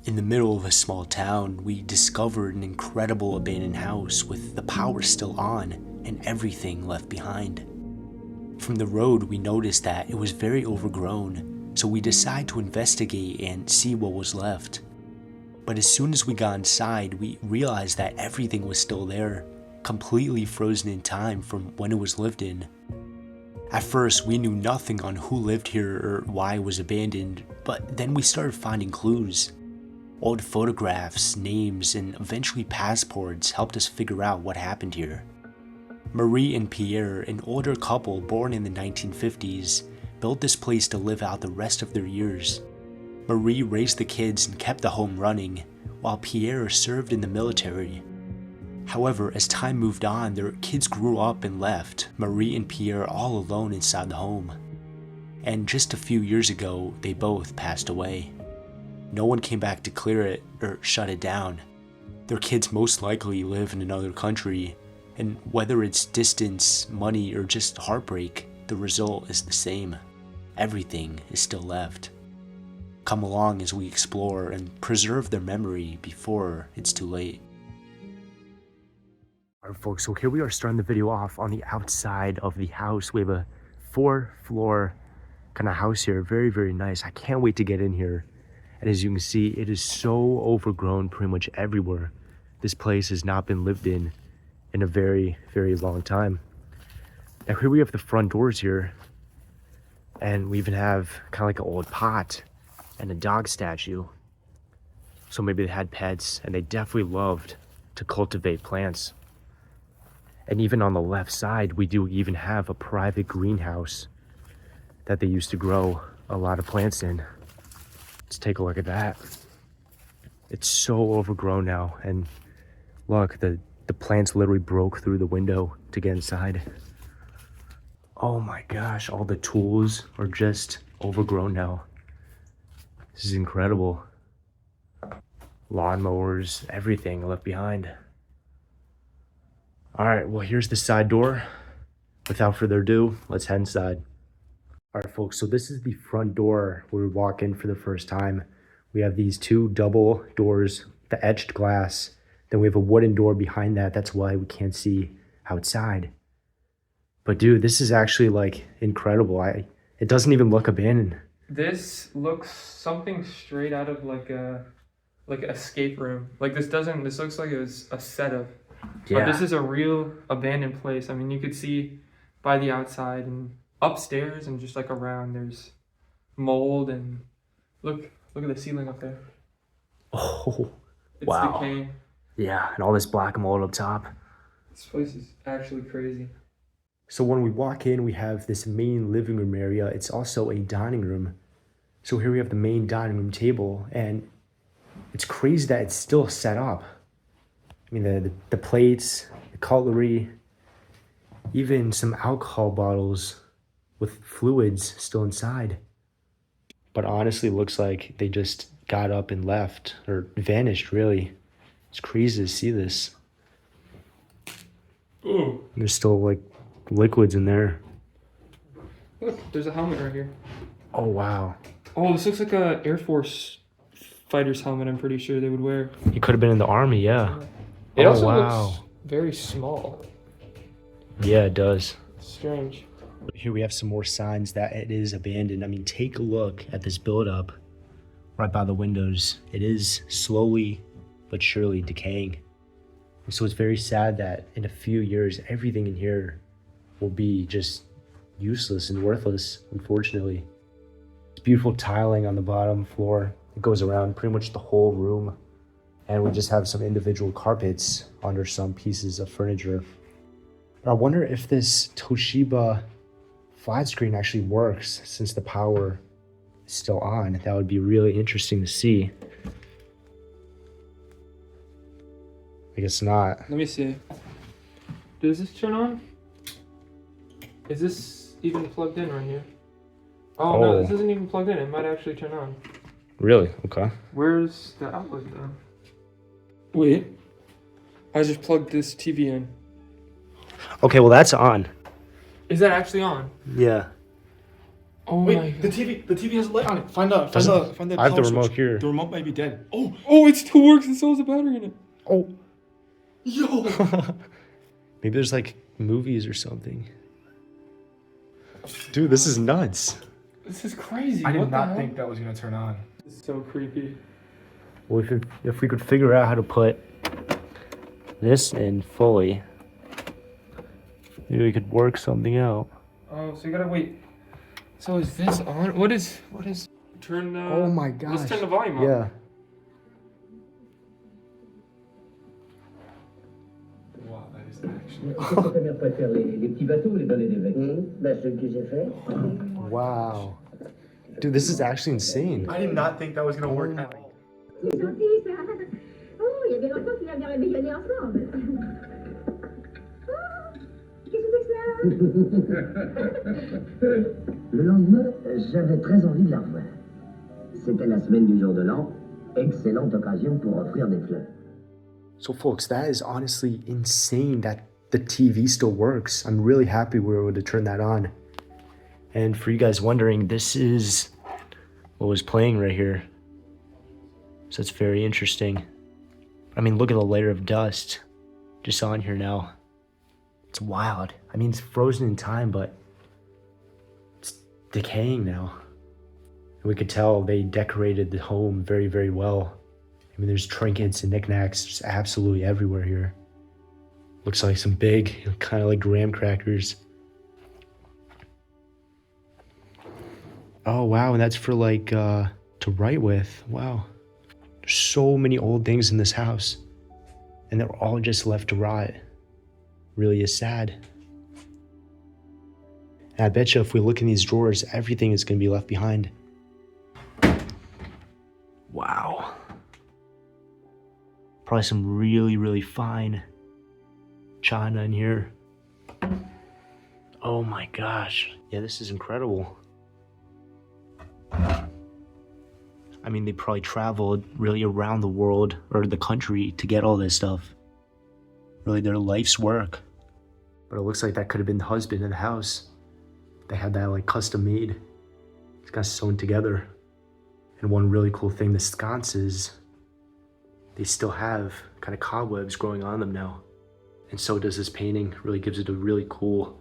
In the middle of a small town, we discovered an incredible abandoned house with the power still on and everything left behind. From the road, we noticed that it was very overgrown, so we decided to investigate and see what was left. But as soon as we got inside, we realized that everything was still there, completely frozen in time from when it was lived in. At first, we knew nothing on who lived here or why it was abandoned, but then we started finding clues. Old photographs, names, and eventually passports helped us figure out what happened here. Marrie and Pierre, an older couple born in the 1950s, built this place to live out the rest of their years. Marrie raised the kids and kept the home running, while Pierre served in the military. However, as time moved on, their kids grew up and left Marrie and Pierre all alone inside the home. And just a few years ago, they both passed away. No one came back to clear it or shut it down. Their kids most likely live in another country, and whether it's distance, money, or just heartbreak, the result is the same. Everything is still left. Come along as we explore and preserve their memory before it's too late. Alright folks, so here we are starting the video off on the outside of the house. We have a 4-floor kind of house here. Very, very nice. I can't wait to get in here. And as you can see, it is so overgrown pretty much everywhere. This place has not been lived in a very, very long time. Now here we have the front doors here. And we even have kind of like an old pot and a dog statue. So maybe they had pets and they definitely loved to cultivate plants. And even on the left side, we do even have a private greenhouse that they used to grow a lot of plants in. Let's take a look at that. It's so overgrown now. And look, the plants literally broke through the window to get inside. Oh my gosh, all the tools are just overgrown now. This is incredible. Lawnmowers, everything left behind. All right, well, here's the side door. Without further ado, let's head inside. All right, folks, so this is the front door where we walk in for the first time. We have these two double doors, the etched glass. Then we have a wooden door behind that. That's why we can't see outside. But dude, this is actually like incredible. It doesn't even look abandoned. This looks something straight out of like an escape room. Like this looks like it was a setup. Yeah. But this is a real abandoned place. I mean, you could see by the outside and upstairs and just like around there's mold and look at the ceiling up there. Oh, It's wow. decaying. Yeah, and all this black mold up top. This place is actually crazy. So when we walk in, we have this main living room area. It's also a dining room. So here we have the main dining room table, and it's crazy that it's still set up. I mean, the plates, the cutlery, even some alcohol bottles with fluids still inside. But honestly, it looks like they just got up and left, or vanished, really. It's crazy to see this. Ooh. There's still like liquids in there. Look, there's a helmet right here. Oh, wow. Oh, this looks like a Air Force fighter's helmet, I'm pretty sure they would wear. You could have been in the army, yeah. It also wow. looks very small. Yeah, it does. Strange. Here we have some more signs that it is abandoned. I mean, take a look at this buildup right by the windows. It is slowly but surely decaying. And so it's very sad that in a few years, everything in here will be just useless and worthless, unfortunately. It's beautiful tiling on the bottom floor. It goes around pretty much the whole room. And we just have some individual carpets under some pieces of furniture. But I wonder if this Toshiba flat screen actually works since the power is still on. That would be really interesting to see. I guess not. Let me see. Does this turn on? Is this even plugged in right here? Oh, no, this isn't even plugged in. It might actually turn on. Really? Okay. Where's the outlet though? Wait. I just plugged this TV in. Okay, well that's on. Is that actually on? Yeah. Oh Wait, my the god. TV has a light on it. Find the I have the power remote switch. here. The remote might be dead. Oh, Oh, it still works and so has a battery in it. Oh. yo. Maybe there's like movies or something. Dude, this is nuts. This is crazy. I What did the not hell? think that was gonna turn on. This is so creepy. Well, if we could figure out how to put this in fully, maybe we could work something out. Oh, so you gotta wait. So is this on? What is? Turn. Oh my Let's gosh. turn the volume up. Yeah. Wow, that is actually. Ta mère préfère les petits bateaux ou les balais d'évêque? Ben, ceux que j'ai fait. Wow. Dude, this is actually insane. I did not think that was gonna work at all. C'est gentil, ça. Oh, il y a bien longtemps qu'il a bien réveillonné ensemble. Oh, qu'est-ce que c'est que ça? Le lendemain, j'avais très envie de la revoir. C'était la semaine du jour de l'an. Excellente occasion pour offrir des fleurs. So folks, that is honestly insane that the TV still works. I'm really happy we were able to turn that on. And for you guys wondering, this is what was playing right here. So it's very interesting. I mean, look at the layer of dust just on here now. It's wild. I mean, it's frozen in time, but it's decaying now. And we could tell they decorated the home very, very well. I mean, there's trinkets and knickknacks just absolutely everywhere here. Looks like some big, kind of like graham crackers. Oh, wow, and that's for like, to write with. Wow. There's so many old things in this house. And they're all just left to rot. Really is sad. And I bet you if we look in these drawers, everything is going to be left behind. Wow. Probably some really, really fine china in here. Oh my gosh. Yeah, this is incredible. I mean, they probably traveled really around the world or the country to get all this stuff. Really their life's work. But it looks like that could have been the husband in the house. They had that like custom made. It's got sewn together. And one really cool thing, the sconces, they still have kind of cobwebs growing on them now. And so does this painting. Really gives it a really cool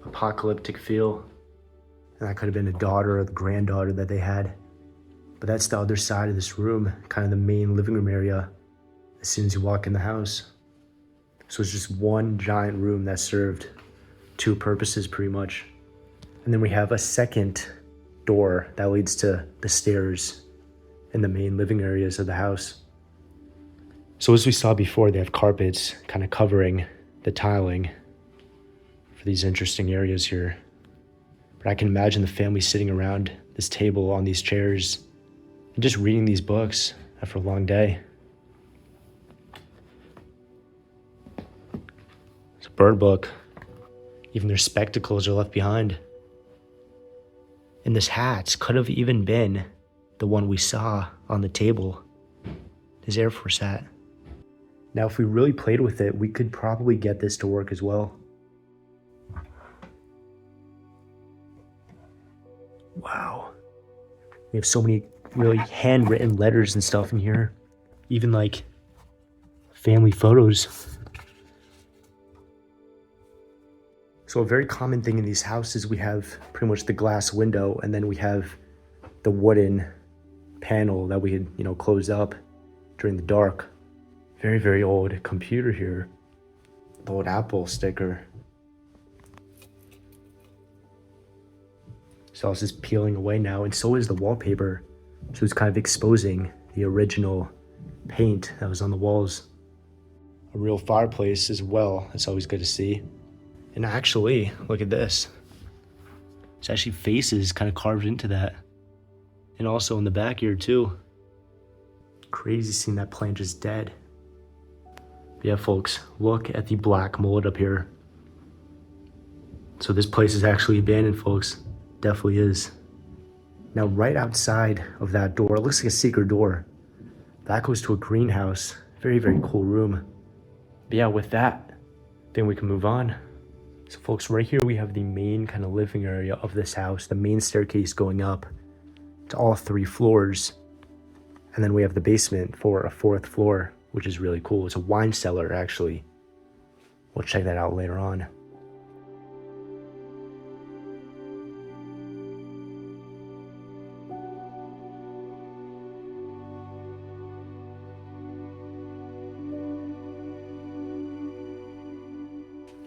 apocalyptic feel. And that could have been a daughter or the granddaughter that they had. But that's the other side of this room, kind of the main living room area as soon as you walk in the house. So it's just one giant room that served two purposes pretty much. And then we have a second door that leads to the stairs in the main living areas of the house. So as we saw before, they have carpets kind of covering the tiling for these interesting areas here. But I can imagine the family sitting around this table on these chairs and just reading these books after a long day. It's a bird book. Even their spectacles are left behind. And this hat could have even been the one we saw on the table. His Air Force hat. Now, if we really played with it, we could probably get this to work as well. Wow. We have so many really handwritten letters and stuff in here. Even like family photos. So a very common thing in these houses, we have pretty much the glass window and then we have the wooden panel that we had, closed up during the dark. Very, very old computer here. The old Apple sticker. So this is peeling away now, and so is the wallpaper. So it's kind of exposing the original paint that was on the walls. A real fireplace as well. That's always good to see. And actually, look at this. There's actually faces kind of carved into that. And also in the back here too. Crazy seeing that plant just dead. But yeah, folks, look at the black mold up here. So this place is actually abandoned, folks. Definitely is. Now, right outside of that door, it looks like a secret door. That goes to a greenhouse. Very, very cool room. But yeah, with that, then we can move on. So folks, right here we have the main kind of living area of this house, the main staircase going up to all 3 floors. And then we have the basement for a 4th floor, which is really cool. It's a wine cellar, actually. We'll check that out later on.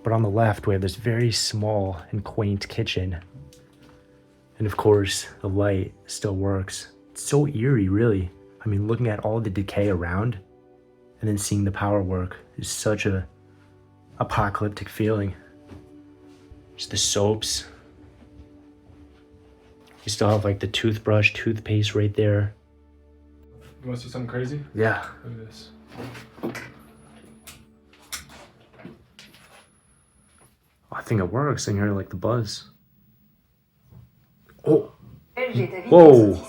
But on the left, we have this very small and quaint kitchen. And of course, the light still works. It's so eerie, really. I mean, looking at all the decay around and then seeing the power work is such a apocalyptic feeling. Just the soaps. You still have like the toothbrush, toothpaste right there. You want to see something crazy? Yeah. Look at this. I think it works. I can hear like the buzz. Oh. Whoa.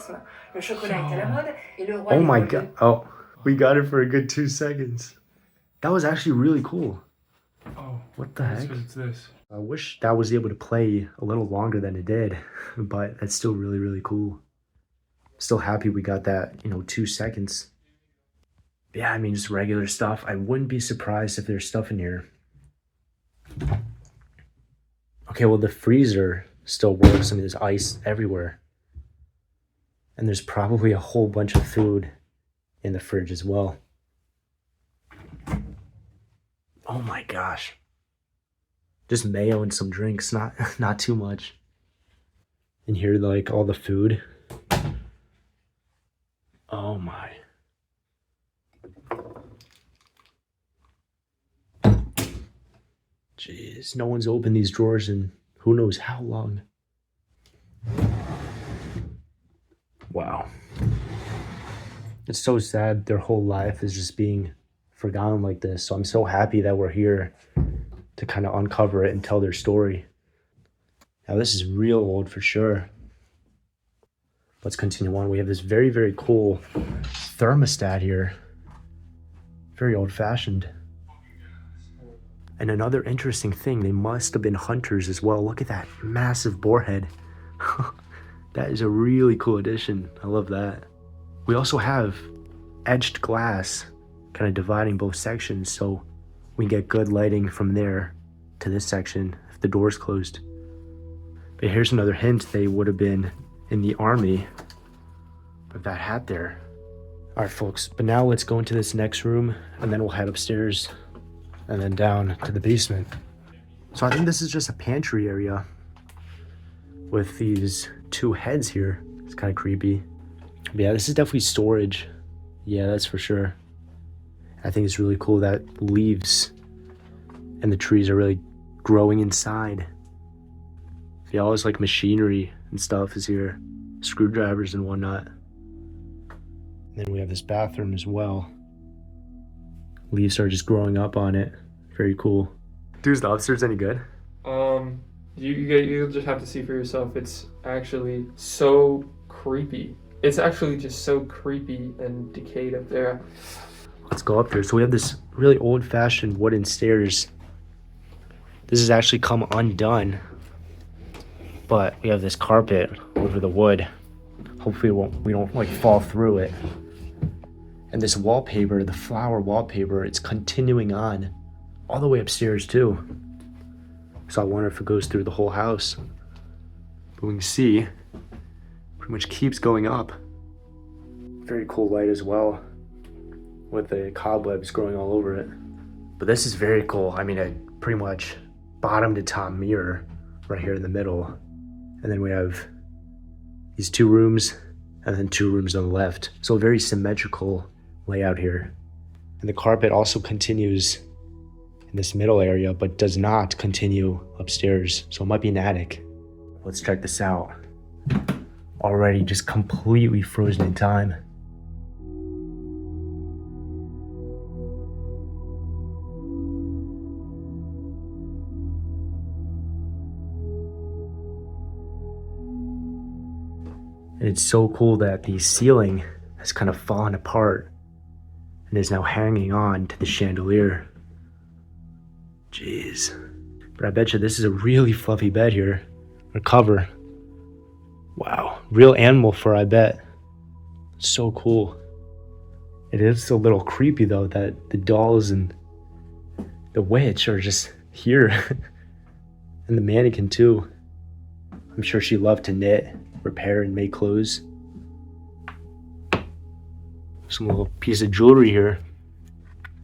Oh my god. Oh, we got it for a good 2 seconds. That was actually really cool. Oh. What the That's heck? 'cause it's this. I wish that was able to play a little longer than it did, but that's still really, really cool. Still happy we got that, 2 seconds. Yeah, I mean, just regular stuff. I wouldn't be surprised if there's stuff in here. Okay, well, the freezer still works. I mean, there's ice everywhere. And there's probably a whole bunch of food in the fridge as well. Oh my gosh. Just mayo and some drinks, not too much. And here, like, all the food. Oh my. Jeez, no one's opened these drawers in who knows how long. Wow. It's so sad their whole life is just being forgotten like this. So I'm so happy that we're here to kind of uncover it and tell their story. Now this is real old for sure. Let's continue on. We have this very, very cool thermostat here. Very old-fashioned. And another interesting thing, they must have been hunters as well. Look at that massive boar head. That is a really cool addition. I love that. We also have edged glass kind of dividing both sections, so we can get good lighting from there to this section if the door's closed. But here's another hint, they would have been in the army with that hat there. All right, folks, but now let's go into this next room and then we'll head upstairs and then down to the basement. So I think this is just a pantry area with these 2 heads here. It's kind of creepy. But yeah, this is definitely storage. Yeah, that's for sure. I think it's really cool that leaves and the trees are really growing inside. Yeah, all this like machinery and stuff is here. Screwdrivers and whatnot. And then we have this bathroom as well. Leaves are just growing up on it. Very cool. Dude, is the upstairs any good? You'll just have to see for yourself. It's actually so creepy. It's actually just so creepy and decayed up there. Let's go up there. So we have this really old-fashioned wooden stairs. This has actually come undone, but we have this carpet over the wood. Hopefully we don't like fall through it. And this wallpaper, the flower wallpaper, it's continuing on all the way upstairs too. So I wonder if it goes through the whole house. But we can see, pretty much keeps going up. Very cool light as well, with the cobwebs growing all over it. But this is very cool. I mean, a pretty much bottom to top mirror right here in the middle. And then we have these 2 rooms and then 2 rooms on the left. So a very symmetrical layout here. And the carpet also continues in this middle area, but does not continue upstairs. So it might be an attic. Let's check this out. Already just completely frozen in time. And it's so cool that the ceiling has kind of fallen apart and is now hanging on to the chandelier. Jeez. But I bet you this is a really fluffy bed here. Or cover. Wow. Real animal fur, I bet. So cool. It is a little creepy though that the dolls and the witch are just here. And the mannequin too. I'm sure she loved to knit, repair, and make clothes. Some little piece of jewelry here.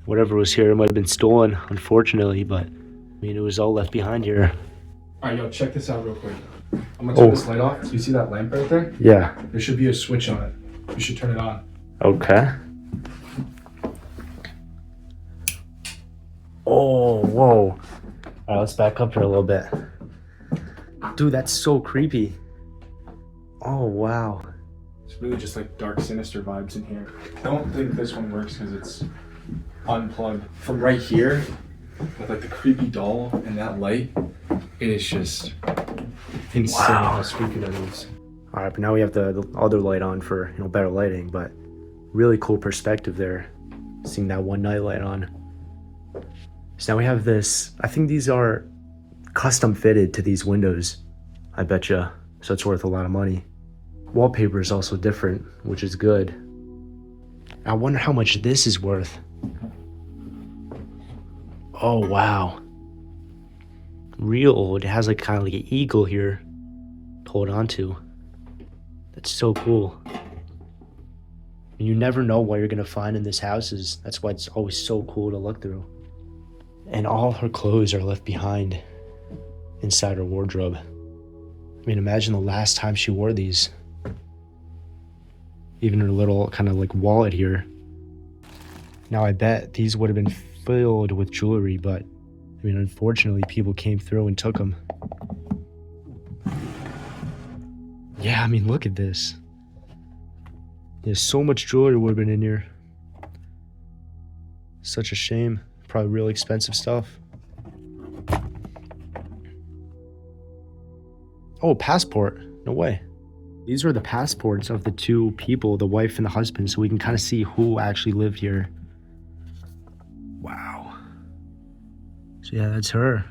Whatever was here, it might have been stolen, unfortunately, but I mean, it was all left behind here. Alright, yo, check this out real quick. I'm gonna turn this light off. Do you see that lamp right there? Yeah. There should be a switch on it. You should turn it on. Okay. Oh, whoa. Alright, let's back up here a little bit. Dude, that's so creepy. Oh, wow. It's really just like dark, sinister vibes in here. I don't think this one works because it's unplugged. From right here, with like the creepy doll and that light, it is just insane how spooky that is. All right, but now we have the other light on for, you know, better lighting, but really cool perspective there, seeing that one night light on. So now we have this, I think these are custom fitted to these windows, I betcha, so it's worth a lot of money. Wallpaper is also different, which is good. I wonder how much this is worth. Oh, wow. Real old. It has like kind of like an eagle here to hold on to. That's so cool. And you never know what you're gonna find in this house. That's why it's always so cool to look through. And all her clothes are left behind inside her wardrobe. I mean, imagine the last time she wore these. Even her little kind of like wallet here. Now I bet these would have been filled with jewelry, but I mean, unfortunately, people came through and took them. Yeah, I mean, look at this. There's so much jewelry would have been in here. Such a shame. Probably really expensive stuff. Oh, passport. No way. These are the passports of the two people, the wife and the husband, so we can kind of see who actually lived here. Wow. So yeah, that's her.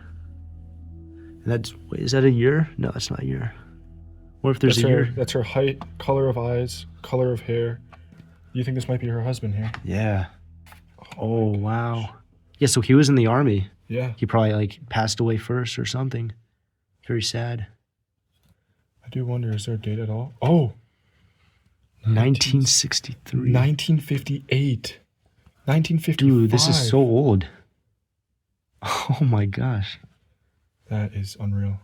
And that's, wait, is that a year? No, that's not a year. What if there's a year? That's her height, color of eyes, color of hair. You think this might be her husband here? Yeah. Oh, wow. Yeah, so he was in the army. Yeah. He probably like passed away first or something. Very sad. I do wonder, is there a date at all? Oh! 1963. 1958. 1955. Dude, this is so old. Oh my gosh. That is unreal.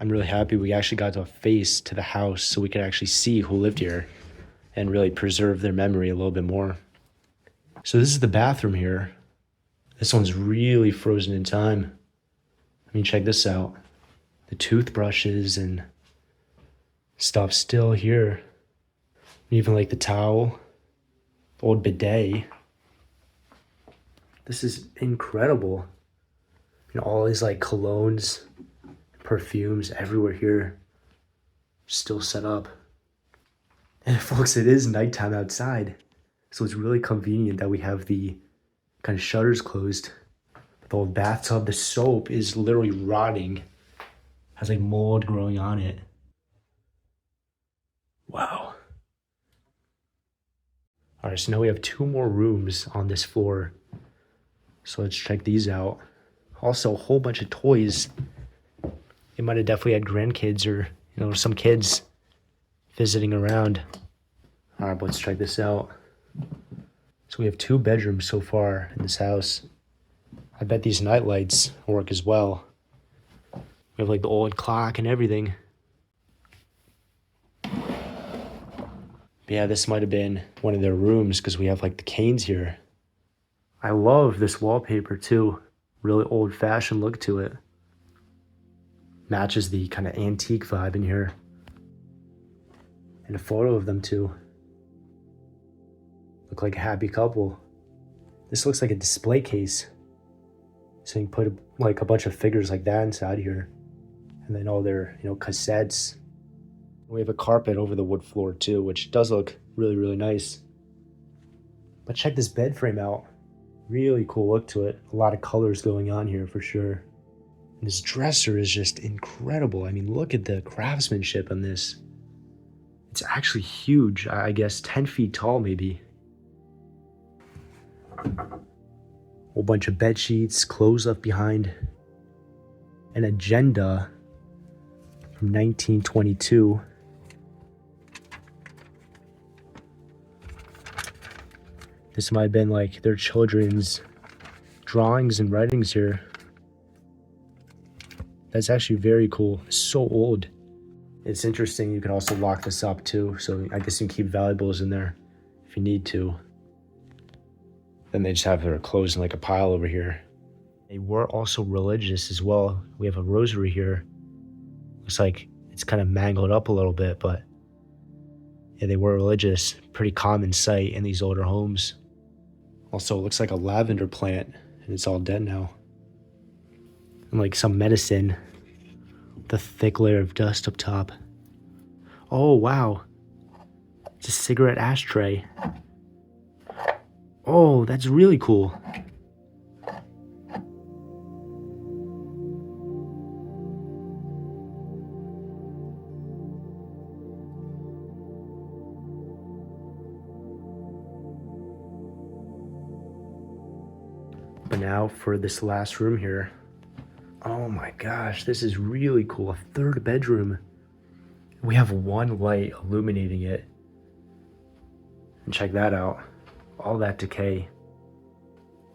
I'm really happy we actually got to face to the house so we could actually see who lived here and really preserve their memory a little bit more. So this is the bathroom here. This one's really frozen in time. I mean, check this out. The toothbrushes and stuff still here. Even like the towel, old bidet. This is incredible. You know, all these like colognes, perfumes everywhere here, still set up. And folks, it is nighttime outside, so it's really convenient that we have the kind of shutters closed. The old bathtub, the soap is literally rotting, has like mold growing on it. Wow. All right, so now we have 2 more rooms on this floor, so let's check these out. Also, a whole bunch of toys. They might have definitely had grandkids or, you know, some kids visiting around. All right, but let's check this out. So we have 2 bedrooms so far in this house. I bet these night lights work as well. We have like the old clock and everything. But yeah, this might have been one of their rooms because we have like the canes here. I love this wallpaper too. Really old-fashioned look to it. Matches the kind of antique vibe in here. And a photo of them too. Look like a happy couple. This looks like a display case. So you can put like a bunch of figures like that inside here. And then all their, you know, cassettes. We have a carpet over the wood floor too, which does look really, really nice. But check this bed frame out. Really cool look to it. A lot of colors going on here for sure. This dresser is just incredible. I mean, look at the craftsmanship on this. It's actually huge. I guess 10 feet tall, maybe. Whole bunch of bed sheets, clothes left behind. An agenda from 1922. This might have been like their children's drawings and writings here. That's actually very cool. It's so old. It's interesting, you can also lock this up too, so I guess you can keep valuables in there if you need to. Then they just have their clothes in like a pile over here. They were also religious as well. We have a rosary here. Looks like it's kind of mangled up a little bit, but yeah, they were religious. Pretty common sight in these older homes. Also, it looks like a lavender plant, and it's all dead now. And like some medicine, with a thick layer of dust up top. Oh, wow. It's a cigarette ashtray. Oh, that's really cool. But now for this last room here. Oh my gosh, this is really cool. A third bedroom. We have one light illuminating it. And check that out. All that decay.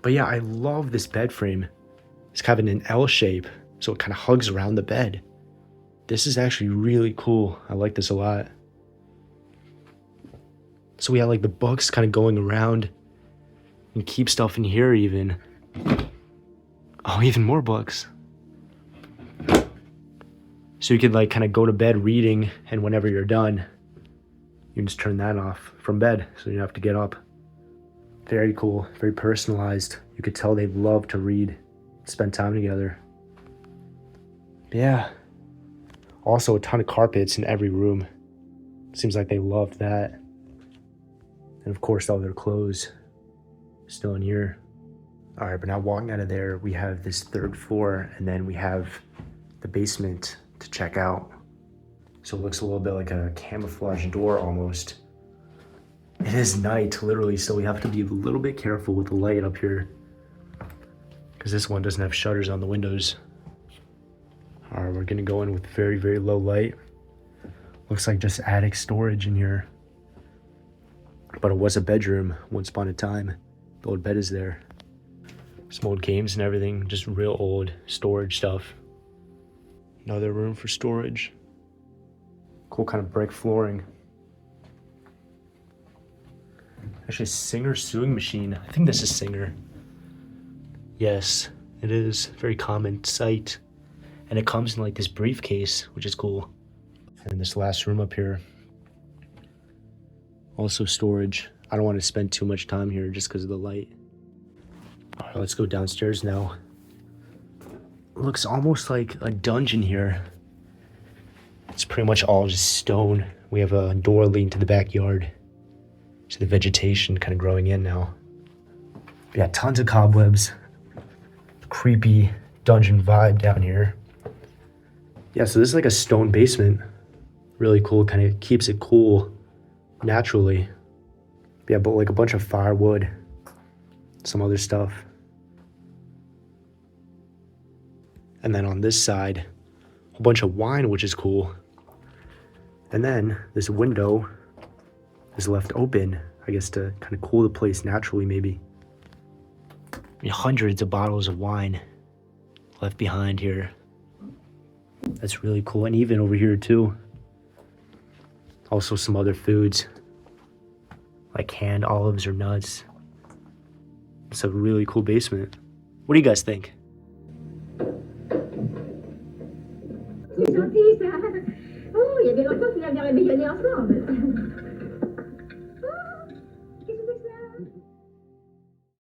But yeah, I love this bed frame. It's kind of in an L shape, so it kind of hugs around the bed. This is actually really cool. I like this a lot. So we have like the books kind of going around. And keep stuff in here even. Oh, even more books. So you could like kind of go to bed reading, and whenever you're done, you can just turn that off from bed, so you don't have to get up. Very cool, very personalized. You could tell they love to read, spend time together. Yeah. Also a ton of carpets in every room. Seems like they loved that. And of course all their clothes still in here. All right, but now walking out of there, we have this third floor, and then we have the basement to check out. So it looks a little bit like a camouflage door almost. It is night, literally, so we have to be a little bit careful with the light up here, because this one doesn't have shutters on the windows. All right, we're gonna go in with very, very low light. Looks like just attic storage in here. But it was a bedroom once upon a time. The old bed is there. Some old games and everything, just real old storage stuff. Another room for storage. Cool kind of brick flooring. Actually, a Singer sewing machine. I think this is Singer. Yes, it is. Very common sight. And it comes in like this briefcase, which is cool. And this last room up here. Also storage. I don't want to spend too much time here just because of the light. All right, let's go downstairs now. Looks almost like a dungeon here. It's pretty much all just stone. We have a door leading to the backyard. So the vegetation kind of growing in now. We got tons of cobwebs. Creepy dungeon vibe down here. Yeah, so this is like a stone basement. Really cool, kind of keeps it cool naturally. Yeah, but like a bunch of firewood, some other stuff. And then on this side, a bunch of wine, which is cool. And then this window is left open, I guess to kind of cool the place naturally maybe. I mean, hundreds of bottles of wine left behind here. That's really cool. And even over here too. Also some other foods, like canned olives or nuts. It's a really cool basement. What do you guys think? C'est gentil, ça. Oh, il y a bien longtemps qu'il avait réveillonné ensemble.